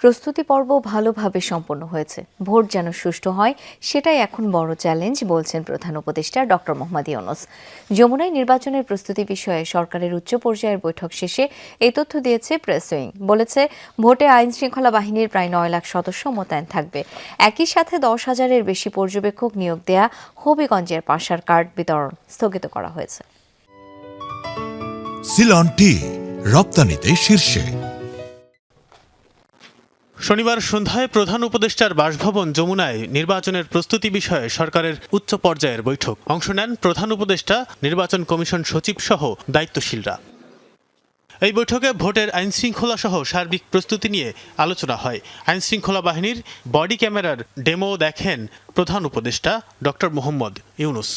প্রস্তুতি পর্ব ভালোভাবে সম্পন্ন হয়েছে। ভোট যেন সুষ্ঠু হয় সেটাই এখন বড় চ্যালেঞ্জ বলছেন প্রধান উপদেষ্টা ডক্টর মোহাম্মদ ইউনূস। যমুনায় নির্বাচনের প্রস্তুতি বিষয়ে সরকারের উচ্চ পর্যায়ের বৈঠক শেষে এই তথ্য দিয়েছে প্রেস উইং। বলেছে, ভোটে আইন শৃঙ্খলা বাহিনীর প্রায় 9 লাখ সদস্য মোতায়েন থাকবে। একই সাথে 10,000-এর বেশি পর্যবেক্ষক নিয়োগ দেয়া হবিগঞ্জের পাশার কার্ড বিতরণ স্থগিত করা হয়েছে। সিলন টি রপ্তানিতে শীর্ষে। শনিবার সন্ধ্যায় প্রধান উপদেষ্টার বাসভবন যমুনায় নির্বাচনের প্রস্তুতি বিষয়ে সরকারের উচ্চ পর্যায়ের বৈঠক অংশ নেন প্রধান উপদেষ্টা, নির্বাচন কমিশন সচিব সহ দায়িত্বশীলরা। এই বৈঠকে ভোটের আইনশৃঙ্খলা সহ সার্বিক প্রস্তুতি নিয়ে আলোচনা হয়। আইনশৃঙ্খলা বাহিনীর বডি ক্যামেরার ডেমো দেখেন প্রধান উপদেষ্টা ডক্টর মোহাম্মদ ইউনূস।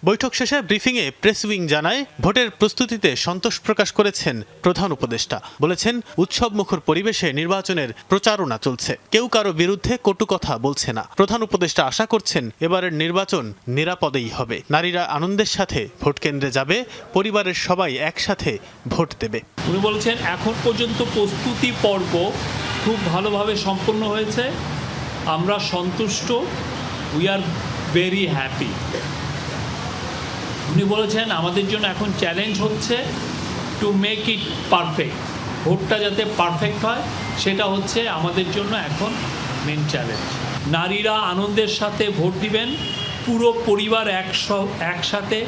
বৈঠক শেষে ব্রিফিংয়ে প্রেস উইং জানায়, ভোটের প্রস্তুতিতে সন্তোষ প্রকাশ করেছেন প্রধান উপদেষ্টা। বলেছেন, উৎসবমুখর পরিবেশে নির্বাচনের প্রচারণা চলছে, কেউ কারো বিরুদ্ধে কটু কথা বলছে না। প্রধান উপদেষ্টা আশা করছেন এবারের নির্বাচন নিরাপদেই হবে। নারীরা আনন্দের সাথে ভোট কেন্দ্রে যাবে, পরিবারের সবাই একসাথে ভোট দেবে। উনি বলছেন, এখন পর্যন্ত প্রস্তুতি পর্ব খুব ভালোভাবে সম্পন্ন হয়েছে, আমরা সন্তুষ্ট, উই আর ভেরি হ্যাপি। উনি বলেছেন, আমাদের জন্য এখন চ্যালেঞ্জ হচ্ছে টু মেক ইট পারফেক্ট। ভোটটা যাতে পারফেক্ট হয় সেটা হচ্ছে আমাদের জন্য এখন মেন চ্যালেঞ্জ। নারীরা আনন্দের সাথে ভোট দিবেন, পুরো পরিবার একসাথে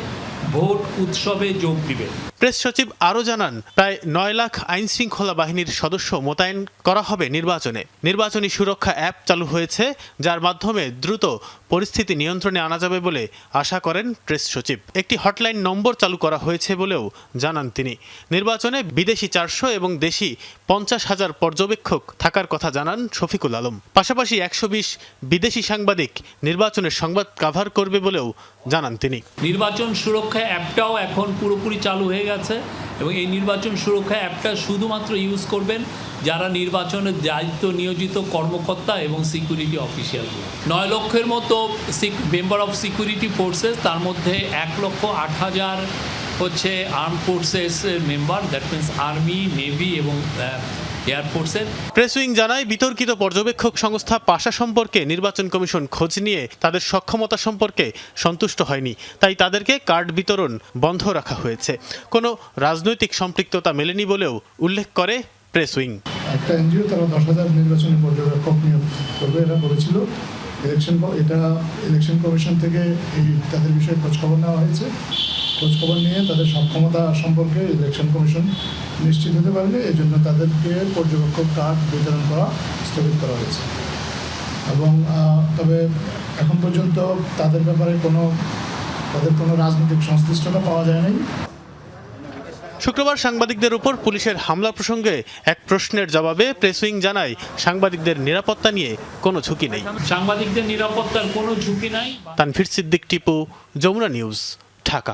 ভোট উৎসবে যোগ দিবেন। প্রেস সচিব আরও জানান, প্রায় 9 লাখ আইন শৃঙ্খলা বাহিনীর সদস্য মোতায়েন করা হবে নির্বাচনে। নির্বাচনী সুরক্ষা অ্যাপ চালু হয়েছে, যার মাধ্যমে দ্রুত পরিস্থিতি নিয়ন্ত্রণে আনা যাবে বলে আশা করেন প্রেস সচিব। একটি হটলাইন নম্বর চালু করা হয়েছে বলেও জানান তিনি। নির্বাচনে বিদেশি 400 এবং দেশি 50,000 পর্যবেক্ষক থাকার কথা জানান শফিকুল আলম। পাশাপাশি 120 বিদেশি সাংবাদিক নির্বাচনের সংবাদ কাভার করবে বলেও জানান তিনি। নির্বাচন সুরক্ষা অ্যাপটাও এখন পুরোপুরি চালু হয়ে গেছে এবং এই নির্বাচন সুরক্ষা অ্যাপটা শুধুমাত্র ইউজ করবেন যারা নির্বাচনের দায়িত্ব নিয়োজিত কর্মকর্তা এবং সিকিউরিটি অফিসিয়াল। 9 লক্ষের মতো মেম্বার অফ সিকিউরিটি ফোর্সেস, তার মধ্যে 1,08,000 হচ্ছে আর্ম ফোর্সেসের member, that means army, navy এবং এয়ারফোর্সের। প্রেস উইং জানায়, বিতর্কিত পর্যবেক্ষক সংস্থা পাশা সম্পর্কে নির্বাচন কমিশন খোঁজ নিয়ে তাদের সক্ষমতা সম্পর্কে সন্তুষ্ট হয়নি, তাই তাদেরকে কার্ড বিতরণ বন্ধ রাখা হয়েছে। কোনো রাজনৈতিক সম্পৃক্ততা মেলেনি বলেও উল্লেখ করে প্রেস উইং। একটা এনজিও তারা 10,000 নির্বাচনী পর্যবেক্ষক নিয়োগ করবে এটা বলেছিল। ইলেকশন কমিশন থেকে তাদের বিষয়ে খোঁজখবর নেওয়া হয়েছে। খোঁজখবর নিয়ে তাদের সক্ষমতা সম্পর্কে ইলেকশন কমিশন নিশ্চিত হতে পারলে এই জন্য তাদেরকে পর্যবেক্ষক কার্ড বিতরণ করা স্থগিত করা হয়েছে। এবং তবে এখন পর্যন্ত তাদের ব্যাপারে কোনো রাজনৈতিক সংশ্লিষ্টতা পাওয়া যায় নাই। শুক্রবার সাংবাদিকদের উপর পুলিশের হামলা প্রসঙ্গে এক প্রশ্নের জবাবে প্রেস উইং জানায়, সাংবাদিকদের নিরাপত্তা নিয়ে কোনো ঝুঁকি নেই। সাংবাদিকদের নিরাপত্তার কোনো ঝুঁকি নাই। তানভীর সিদ্দিক, টিপু, যমুনা নিউজ, ঢাকা।